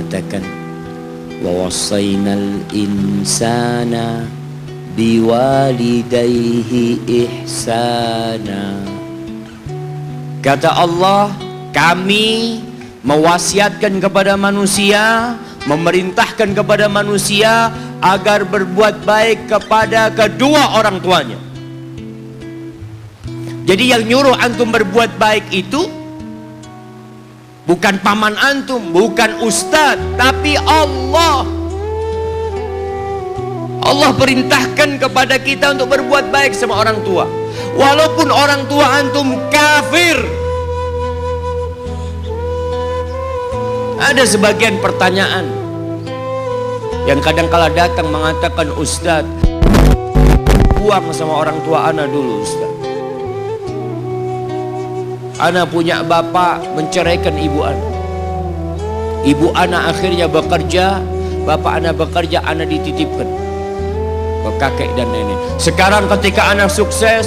mengatakan, wa wassaynal insana biwalidayhi ihsana. Kata Allah, kami mewasiatkan kepada manusia, memerintahkan kepada manusia agar berbuat baik kepada kedua orang tuanya. Jadi yang nyuruh antum berbuat baik itu bukan paman antum, bukan ustadz, tapi Allah. Allah perintahkan kepada kita untuk berbuat baik sama orang tua, walaupun orang tua antum kafir. Ada sebagian pertanyaan yang kadang-kala datang mengatakan, ustadz, buang sama orang tua ana dulu ustadz. Ana punya bapak menceraikan ibu ana. Ibu ana akhirnya bekerja, bapak ana bekerja, ana dititipkan ke kakek dan nenek. Sekarang ketika ana sukses,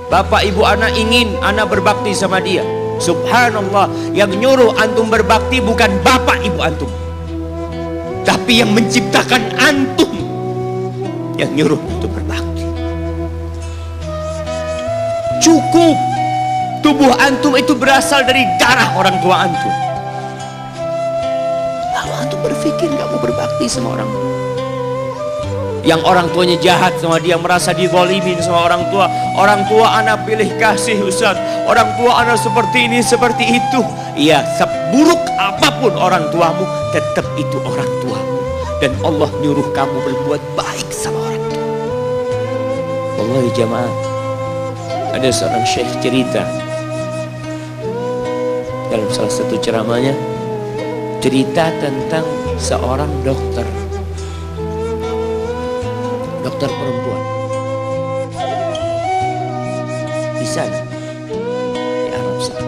bapak ibu ana ingin ana berbakti sama dia. Subhanallah, yang nyuruh antum berbakti bukan bapak ibu antum, tapi yang menciptakan antum yang nyuruh untuk berbakti. Cukup tubuh antum itu berasal dari darah orang tua antum. Lalu antum berpikir gak mau berbakti sama orang tua. Yang orang tuanya jahat sama dia, merasa dizalimin sama orang tua. Orang tua anak pilih kasih ustaz, orang tua anak seperti ini seperti itu. Iya, seburuk apapun orang tuamu, tetap itu orang tuamu. Dan Allah nyuruh kamu berbuat baik sama orang tua. Wallahi jamaah, ada seorang syekh cerita dalam salah satu ceramahnya, cerita tentang seorang dokter perempuan di sana, di Arab sana.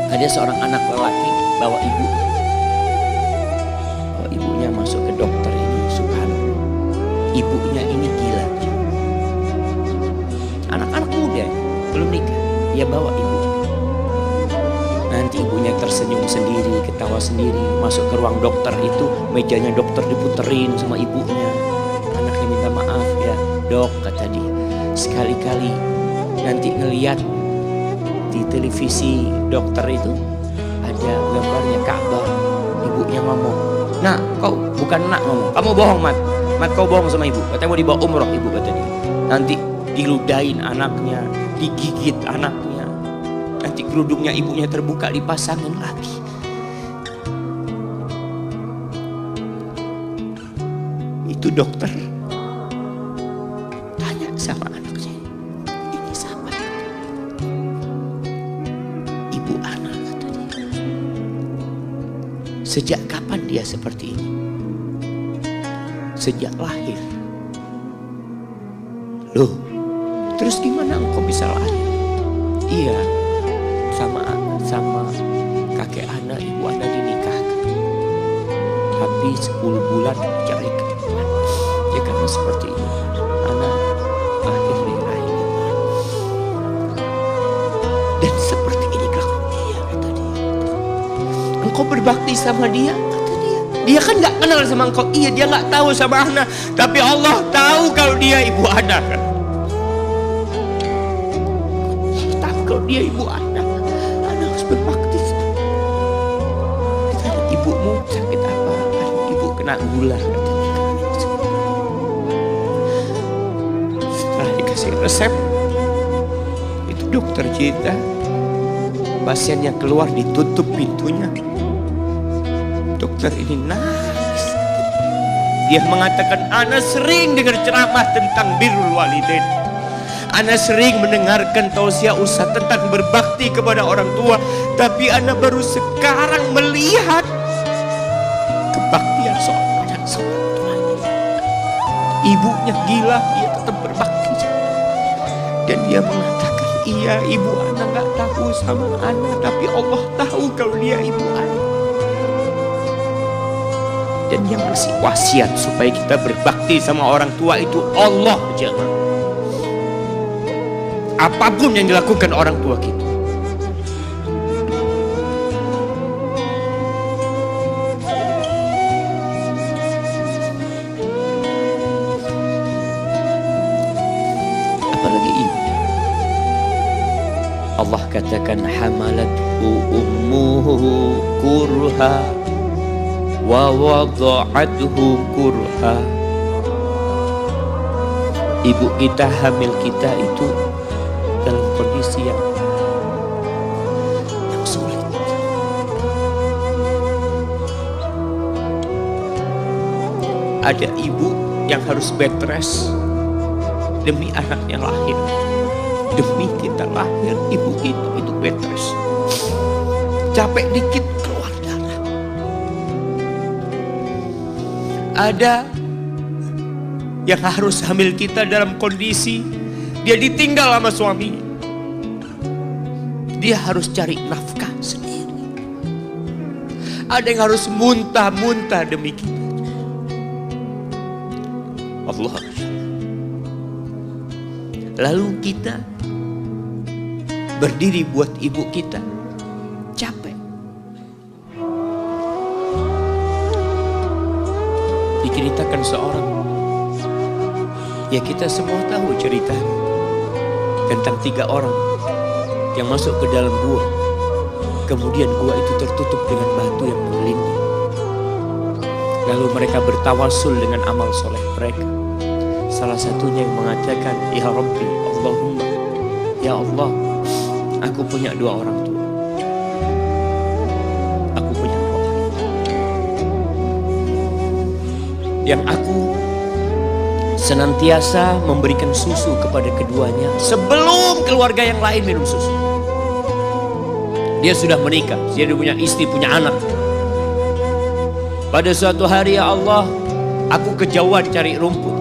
Ada seorang anak lelaki bawa ibunya masuk ke dokter ini. Subhanallah, ibunya ini gila, anak-anak muda belum nikah, dia bawa ibu. Nanti ibunya tersenyum sendiri, ketawa sendiri. Masuk ke ruang dokter itu, mejanya dokter diputerin sama ibunya. Anaknya minta maaf ya dok, kata dia, sekali-kali nanti ngeliat di televisi dokter itu ada gambarnya Ka'bah. Ibunya ngomong, nak kau bukan nak ngomong, kamu bohong mat kau bohong sama ibu, katanya mau dibawa umroh ibu, kata dia. Nanti diludahin anaknya, digigit anaknya, nanti kerudungnya ibunya terbuka, dipasangin lagi. Itu dokter tanya sama anaknya, ini siapa? Ibu anak, kata dia. Sejak kapan dia seperti ini? Sejak lahir. Loh, terus gimana engkau bisa lahir? Iya, sama kakek anak, ibu anak dinikahkan, tapi 10 bulan diceraikan. Ya karena seperti ini, anak lahir dari rahim ibu. Dan seperti ini kelakuan dia, kata dia. Engkau berbakti sama dia, kata dia. Dia kan gak kenal sama engkau. Iya, dia gak tahu sama anak, tapi Allah tahu kalau dia ibu anak. Tahu kalau dia ibu anak. Anak harus berbakti. Ditanya, ibumu sakit apa? Ibu kena gula, kata dia. Kasih resep, itu dokter cerita, pasiennya keluar, ditutup pintunya. Dokter ini nangis. Dia mengatakan, ana sering dengar ceramah tentang birrul walidain, ana sering mendengarkan tausiah ustaz tentang berbakti kepada orang tua, tapi ana baru sekarang melihat kebaktian seorang anak sama orang tuanya. Ibunya gila, dia tetap berbakti. Dan dia mengatakan, iya ibu anak gak tahu sama anak, tapi Allah tahu kalau dia ibu anak. Dan yang ngasih wasiat supaya kita berbakti sama orang tua itu Allah, jemaah. Apapun yang dilakukan orang tua kita, Allah katakan hamalathu ummuhu kurha wa wada'athu kurha. Ibu kita hamil kita itu dalam kondisi yang sulit. Ada ibu yang harus bed rest demi anaknya lahir. Demi kita lahir, ibu kita itu bed rest. Capek dikit keluar darah. Ada yang harus hamil kita dalam kondisi dia ditinggal sama suaminya. Dia harus cari nafkah sendiri. Ada yang harus muntah-muntah demi kita. Allah. Lalu kita berdiri buat ibu kita, capek. Diceritakan seorang, ya kita semua tahu cerita tentang 3 orang yang masuk ke dalam gua. Kemudian gua itu tertutup dengan batu yang mengelilingi. Lalu mereka bertawasul dengan amal soleh mereka. Salah satunya yang mengatakan, ya Rabbi, Allahumma, ya Allah, aku punya 2 orang tua. Aku punya 2 orang tua. Yang aku senantiasa memberikan susu kepada keduanya sebelum keluarga yang lain minum susu. Dia sudah menikah, dia sudah punya istri, punya anak. Pada suatu hari, ya Allah, aku kejauhan cari rumput.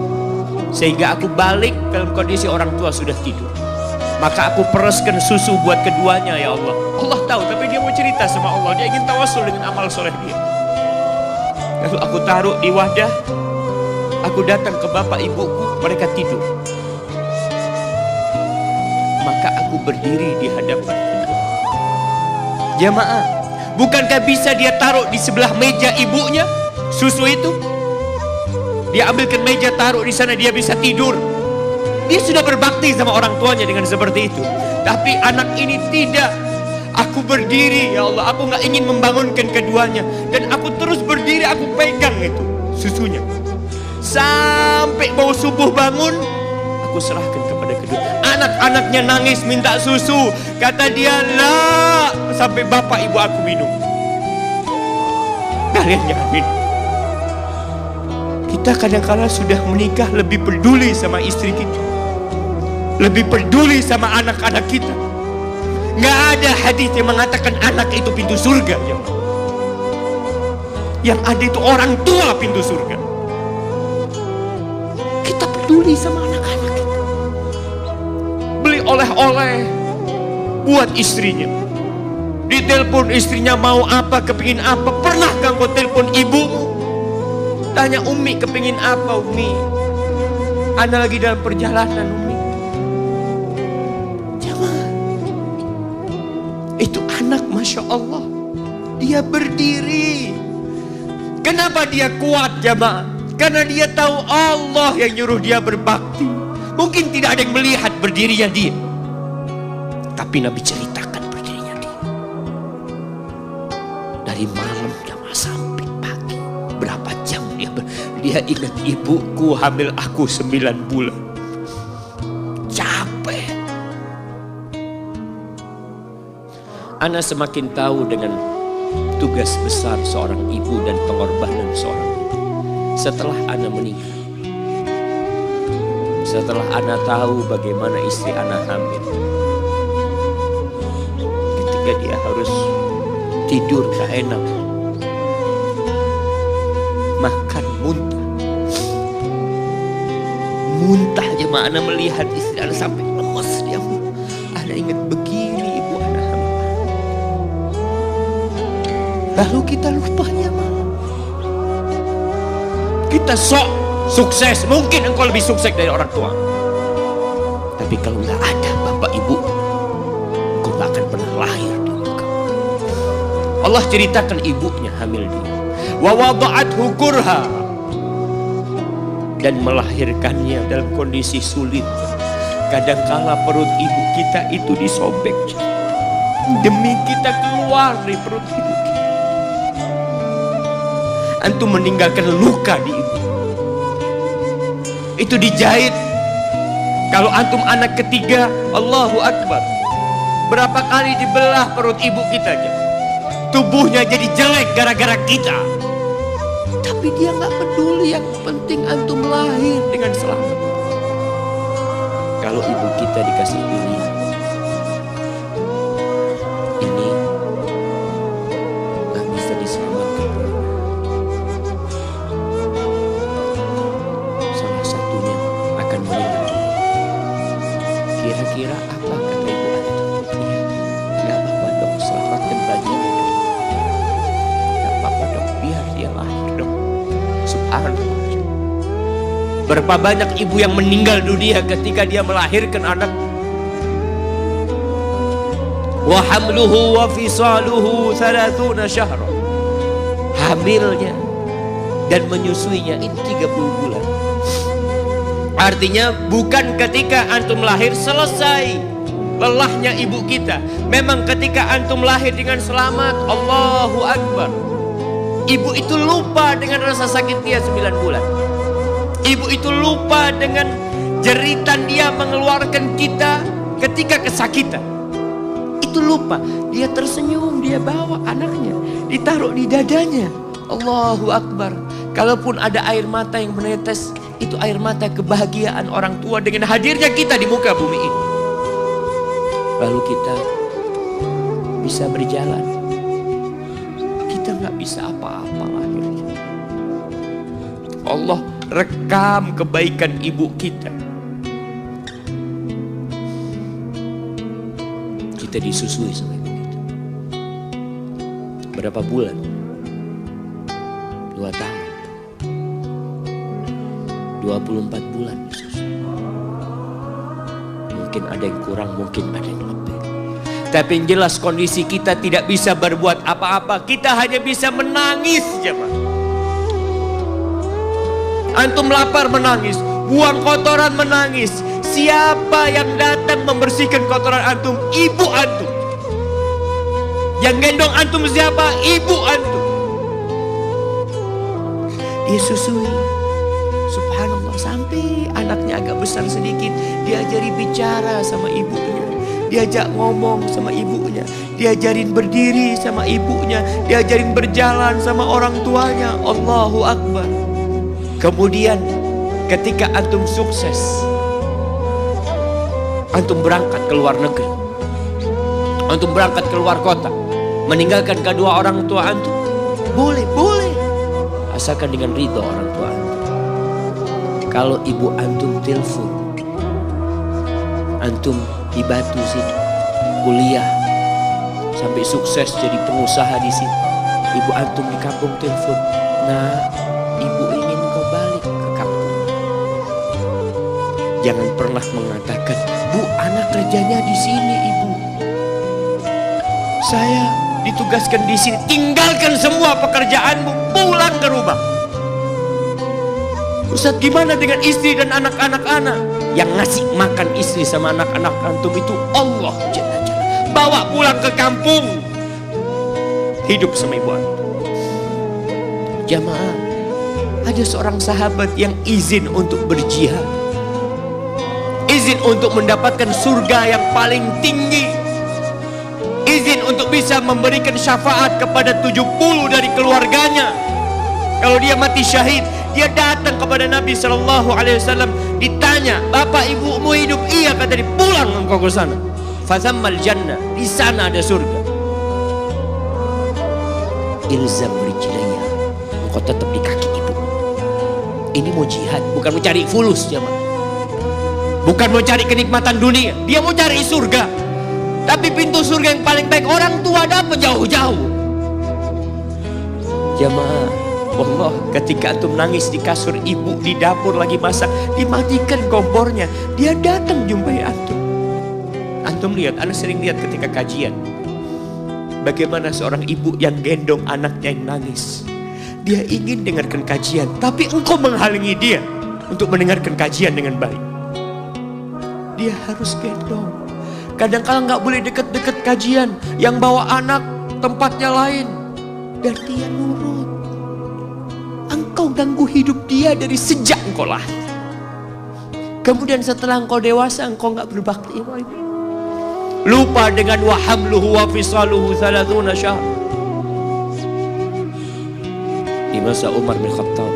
Sehingga aku balik dalam kondisi orang tua sudah tidur. Maka aku pereskan susu buat keduanya, ya Allah. Allah tahu, tapi dia mau cerita sama Allah. Dia ingin tawasul dengan amal soleh dia. Lalu aku taruh di wadah. Aku datang ke bapak ibuku, mereka tidur. Maka aku berdiri di hadapan kedua. Jamaah, bukankah bisa dia taruh di sebelah meja ibunya susu itu? Dia ambilkan meja, taruh di sana, dia bisa tidur. Dia sudah berbakti sama orang tuanya dengan seperti itu. Tapi anak ini tidak. Aku berdiri, ya Allah, aku gak ingin membangunkan keduanya. Dan aku terus berdiri, aku pegang itu susunya. Sampai mau subuh bangun, aku serahkan kepada kedua. Anak-anaknya nangis minta susu. Kata dia, lah, sampai bapak ibu aku minum. Kalian jangan minum. Kita kadang-kala sudah menikah lebih peduli sama istri kita, lebih peduli sama anak-anak kita. Nggak ada hadis yang mengatakan anak itu pintu surga, ya. Yang ada itu orang tua pintu surga. Kita peduli sama anak-anak kita. Beli oleh-oleh buat istrinya. Ditelepon istrinya mau apa, kepingin apa. Pernahkah kau telepon ibumu? Tanya, Umi kepingin apa, Umi? Ana lagi dalam perjalanan, Umi. Jangan. Itu anak, Masya Allah. Dia berdiri. Kenapa dia kuat, jamaah? Karena dia tahu Allah yang nyuruh dia berbakti. Mungkin tidak ada yang melihat berdirinya dia, tapi Nabi ceritakan berdirinya dia. Dari malam jamaah sampai pagi. Berapa jam dia ingat, ibuku hamil aku 9 bulan. Capek. Ana semakin tahu dengan tugas besar seorang ibu dan pengorbanan seorang ibu. Setelah Ana menikah, setelah Ana tahu bagaimana istri Ana hamil, ketika dia harus tidur gak enak, makan muntah aja, Ana melihat istri Ana sampai lemes dia. Ana ingat begini ibu Ana hamil. Lalu kita lupa, ya, kita sok sukses. Mungkin engkau lebih sukses dari orang tua, tapi kalau nggak ada bapak ibu, engkau nggak akan pernah lahir di muka. Allah ceritakan ibunya hamil dia. Wa wada'athu kurha, dan melahirkannya dalam kondisi sulit. Kadangkala perut ibu kita itu disobek. demi kita keluar dari perut ibu kita. Antum meninggalkan luka di ibu. Itu dijahit. Kalau antum anak ketiga, Allahu Akbar, berapa kali dibelah perut ibu kita aja. Tubuhnya jadi jelek gara-gara kita. Tapi dia gak peduli, yang penting antum lahir dengan selamat. Kalau ibu kita dikasih pilihan, ini gak bisa diselamatkan, salah satunya akan meninggal. Kira-kira apa kata ibu antum? Ya, gak apa-apa dok, selamatkan bayinya dok. Gak apa-apa dok, biar dia lahir dok. Subhanallah. Berapa banyak ibu yang meninggal dunia ketika dia melahirkan anak. Wa hamluhu wa fisaluhu 30 syahra. Hamilnya dan menyusuinya itu 30 bulan. Artinya bukan ketika antum lahir selesai lelahnya ibu kita. Memang ketika antum lahir dengan selamat, Allahu Akbar, ibu itu lupa dengan rasa sakit dia 9 bulan. Ibu itu lupa dengan jeritan dia mengeluarkan kita ketika kesakitan. Itu lupa. Dia tersenyum, dia bawa anaknya, ditaruh di dadanya. Allahu Akbar. Kalaupun ada air mata yang menetes, itu air mata kebahagiaan orang tua dengan hadirnya kita di muka bumi ini. Lalu kita bisa berjalan. Kita gak bisa apa-apa lahirnya. Allah rekam kebaikan ibu kita. Kita disusui sama ibu kita. Berapa bulan? 2 tahun. 24 bulan disusui. Mungkin ada yang kurang, mungkin ada yang lebih. Tapi yang jelas kondisi kita tidak bisa berbuat apa-apa. Kita hanya bisa menangis, jemaah. Antum lapar menangis, buang kotoran menangis. Siapa yang datang membersihkan kotoran antum? Ibu antum. Yang gendong antum siapa? Ibu antum. Dia susui. Subhanallah, sampai anaknya agak besar sedikit, diajari bicara sama ibunya, diajak ngomong sama ibunya, diajarin berdiri sama ibunya, diajarin berjalan sama orang tuanya. Allahu Akbar. Kemudian ketika antum sukses, antum berangkat ke luar negeri, antum berangkat ke luar kota, meninggalkan kedua orang tua antum, boleh, asalkan dengan ridho orang tua antum. Kalau ibu antum telepon, antum di Batu sini kuliah sampai sukses jadi pengusaha di sini, ibu antum di kampung telepon, nah ibu ingin kau balik ke kampung. Jangan pernah mengatakan, bu anak kerjanya di sini ibu, saya ditugaskan di sini. Tinggalkan semua pekerjaanmu, pulang ke rumah. Ustaz, gimana dengan istri dan anak-anak anak? Yang ngasih makan istri sama anak-anak antum itu Allah Jalla Jalla. Bawa pulang ke kampung, hidup sama ibu antum. Jamaah, ada seorang sahabat yang izin untuk berjihad, izin untuk mendapatkan surga yang paling tinggi, izin untuk bisa memberikan syafaat kepada 70 dari keluarganya. Kalau dia mati syahid, dia datang kepada Nabi SAW, ditanya, bapak ibumu hidup? Iya, kata dia. Pulang engkau ke sana, fathammal jannah, di sana ada surga. Ilzam rijlaya, engkau tetap di kaki ibu. Ini mau jihad, bukan mau cari fulus, jemaah. Bukan mau cari kenikmatan dunia, dia mau cari surga. Tapi pintu surga yang paling baik orang tua dapat jauh-jauh. Jemaah, Allah, ketika antum nangis di kasur ibu, di dapur lagi masak, dimatikan kompornya, dia datang jumpai antum. Antum lihat, ana sering lihat ketika kajian, bagaimana seorang ibu yang gendong anaknya yang nangis. Dia ingin dengarkan kajian, tapi engkau menghalangi dia untuk mendengarkan kajian dengan baik. Dia harus gendong. Kadang-kala nggak boleh deket-deket kajian. Yang bawa anak tempatnya lain. Dan dia nurut. Engkau ganggu hidup dia dari sejak engkau lahir. Kemudian setelah engkau dewasa, engkau nggak berbakti. Lupa dengan wahamluhu wa fisaluhu 30 syahr. Di masa Umar bin Khattab,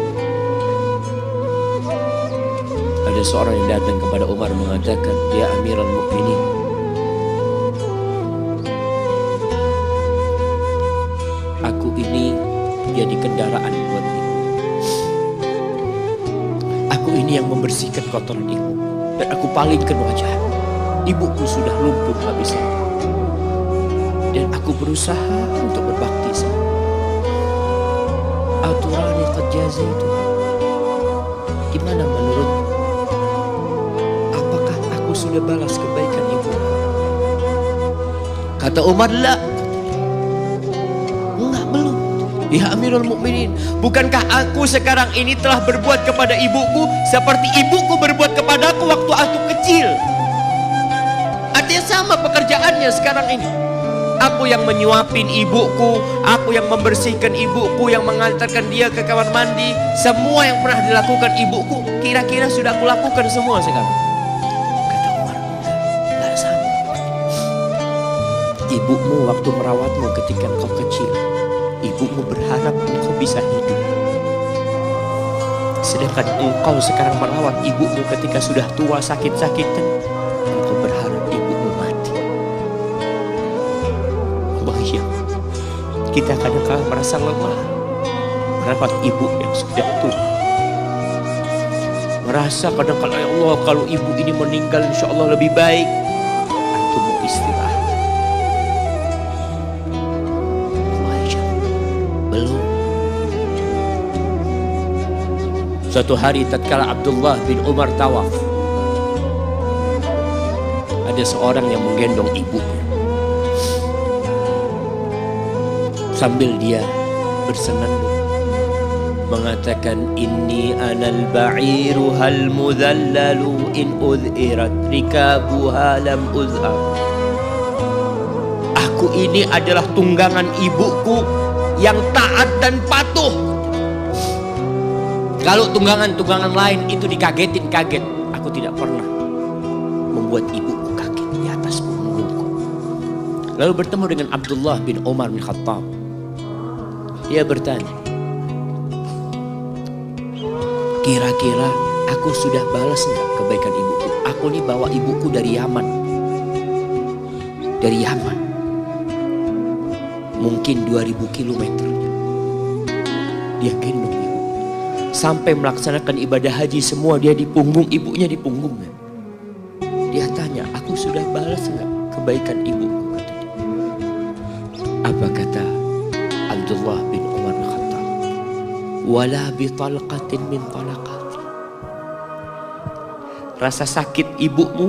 ada seorang yang datang kepada Umar mengatakan, "Ya Amirul Mukminin, aku ini jadi kendaraan buat ibu. Aku ini yang membersihkan kotoran ibu, dan aku palingkan wajah. Ibuku sudah lumpuh habis, dan aku berusaha untuk berbakti sama. Aturani qad jazaitu. Gimana menurutmu? Apakah aku sudah balas kebaikan ibu?" Kata Umar, "La." Enggak, belum. Ya Amirul Mukminin, bukankah aku sekarang ini telah berbuat kepada ibuku seperti ibuku berbuat kepadaku waktu aku kecil? Artinya sama pekerjaannya sekarang ini. Aku yang menyuapin ibuku, aku yang membersihkan ibuku, yang mengantarkan dia ke kamar mandi. Semua yang pernah dilakukan ibuku, kira-kira sudah aku lakukan semua sekarang. Kata Umar, enggak sama. Ibumu waktu merawatmu ketika engkau kecil, ibumu berharap engkau bisa hidup. Sedangkan engkau sekarang merawat ibumu ketika sudah tua sakit-sakitan, engkau berharap ibumu mati. Bahaya. Kita kadang-kadang merasa lemah merawat ibu yang sudah tua. Merasa kadang-kadang, ya Allah, kalau ibu ini meninggal insya Allah lebih baik. Antum mau istirahat. Belum. Suatu hari tatkala Abdullah bin Umar tawaf, ada seorang yang menggendong ibunya. Sambil dia bersenandung mengatakan, "Inni anal ba'iru hal mudhallalu in udhirat rikabuha lam uzhar." Aku ini adalah tunggangan ibuku yang taat dan patuh. Kalau tunggangan-tunggangan lain itu dikagetin, kaget. Aku tidak pernah membuat ibuku kaget di atas punggungku. Lalu bertemu dengan Abdullah bin Umar bin Khattab. Dia bertanya, "Kira-kira aku sudah balas enggak kebaikan ibuku? Aku nih bawa ibuku dari Yaman. Dari Yaman. Mungkin 2000 kilometer. Dia gendong ibu. Sampai melaksanakan ibadah haji semua dia di punggung, ibunya di punggungnya. Dia tanya, aku sudah balas enggak kebaikan ibuku?" Kata dia. Apa kata Abdullah bin Umar bin Khattab? "Wala bi talqatin min talaqati." Rasa sakit ibumu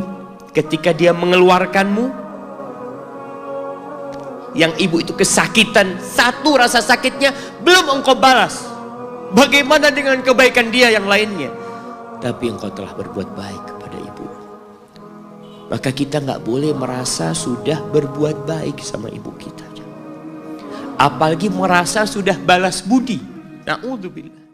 ketika dia mengeluarkanmu, yang ibu itu kesakitan, satu rasa sakitnya belum engkau balas. Bagaimana dengan kebaikan dia yang lainnya? Tapi engkau telah berbuat baik kepada ibu. Maka kita nggak boleh merasa sudah berbuat baik sama ibu kita. Apalagi merasa sudah balas budi. Na'udzubillah.